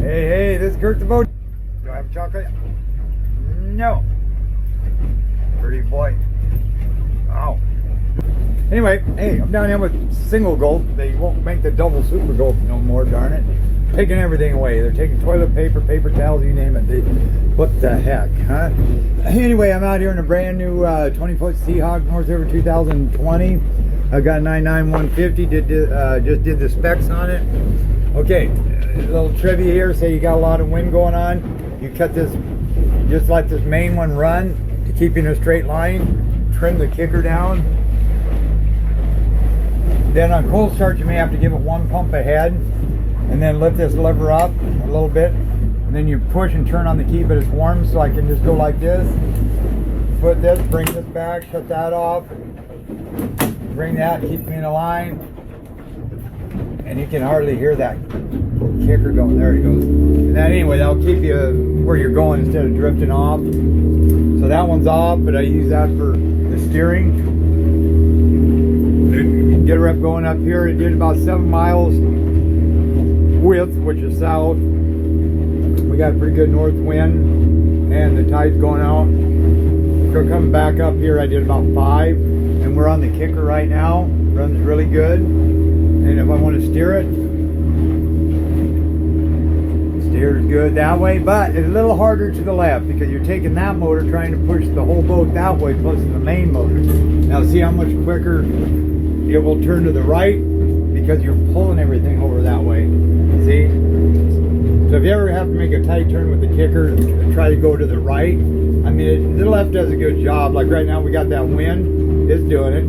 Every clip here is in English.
Hey, this is Kurt the boat. Do I have chocolate? No. Pretty boy. Wow. Anyway, hey, I'm down here with single gulp. They won't make the double super gulp no more, darn it. Taking everything away. They're taking toilet paper, paper towels, you name it. What the heck, huh? Anyway, I'm out here in a brand new 20-foot Seahawk North River 2020. I've got 99150. Just did the specs on it. Okay, a little trivia here. Say you got a lot of wind going on. You cut this, just let this main one run to keep you in a straight line. Trim the kicker down. Then on cold start, you may have to give it one pump ahead, and then lift this lever up a little bit, and then you push and turn on the key, but it's warm, so I can just go like this. Put this, bring this back, shut that off, bring that, keep me in a line, and you can hardly hear that kicker going. There it goes. And then anyway, that'll keep you where you're going instead of drifting off. So that one's off, but I use that for the steering. Get her up going up here. It did about 7 miles width, which is south. We got pretty good north wind, and the tide's going out. So coming back up here, I did about 5, and we're on the kicker right now. Runs really good. And if I want to steer it, steers good that way, but it's a little harder to the left because you're taking that motor trying to push the whole boat that way plus the main motor. Now see how much quicker it will turn to the right because you're pulling everything over that way. See? So if you ever have to make a tight turn with the kicker, try to go to the right. I mean, the left does a good job. Like right now we got that wind, it's doing it.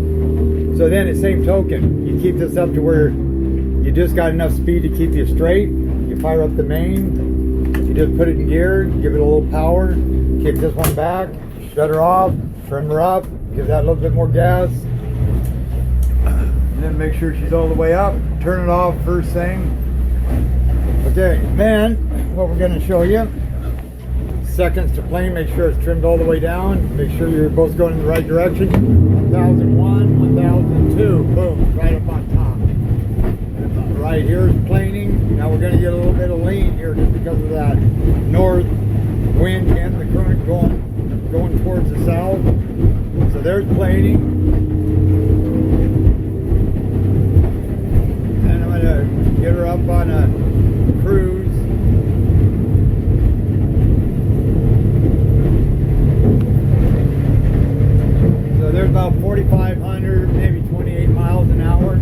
So then at the same token, you keep this up to where you just got enough speed to keep you straight. You fire up the main, you just put it in gear, give it a little power, kick this one back, shut her off, trim her up, give that a little bit more gas. And then make sure she's all the way up. Turn it off first thing. Okay, then what we're going to show you. Seconds to plane. Make sure it's trimmed all the way down. Make sure you're both going in the right direction. 1001, 1002. Boom, right up on top. Right here is planing. Now we're going to get a little bit of lean here just because of that north wind and the current going towards the south. So there's planing. Get her up on a cruise. So there's about 4,500, maybe 28 miles an hour.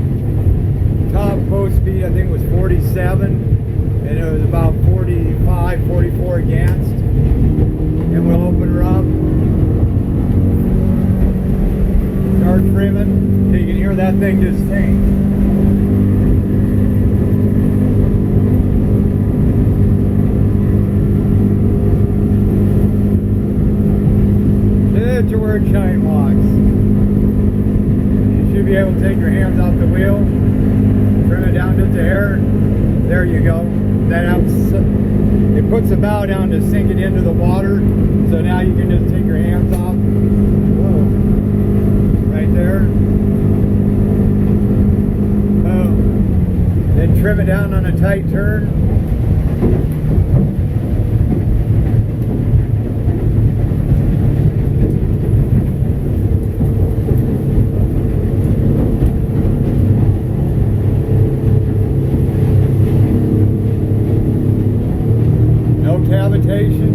Top boat speed I think was 47, and it was about 45, 44 against. And we'll open her up. Start trimming. So you can hear that thing just sing. To where Chime walks. You should be able to take your hands off the wheel, trim it down just a hair. There you go. That helps. It puts the bow down to sink it into the water. So now you can just take your hands off. Whoa. Right there. Boom. Then trim it down on a tight turn. Cavitation.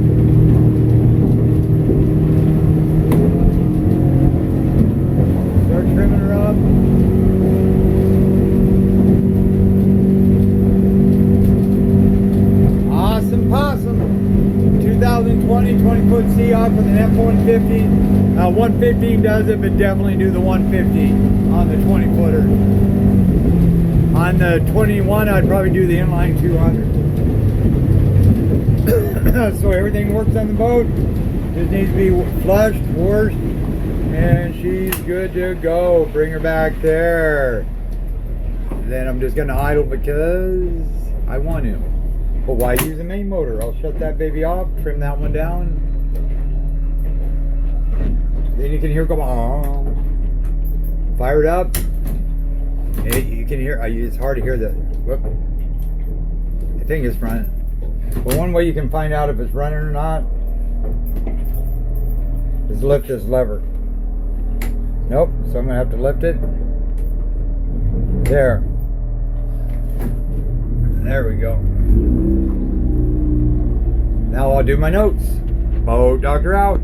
Start trimming her up. Awesome possum. 2020 20-foot Seahawk with an F-150. 115 does it, but definitely do the 150 on the 20-footer. On the 21, I'd probably do the inline 200. So everything works on the boat. Just needs to be flushed, washed, and she's good to go. Bring her back there. Then I'm just going to idle because I want to. But why use the main motor? I'll shut that baby off, trim that one down. Then you can hear go on. Fire it up. You can hear. It's hard to hear the. Whoop. I think it's front. But one way you can find out if it's running or not is lift this lever. Nope, so I'm gonna have to lift it. There. There we go. Now I'll do my notes. Boat Doctor out.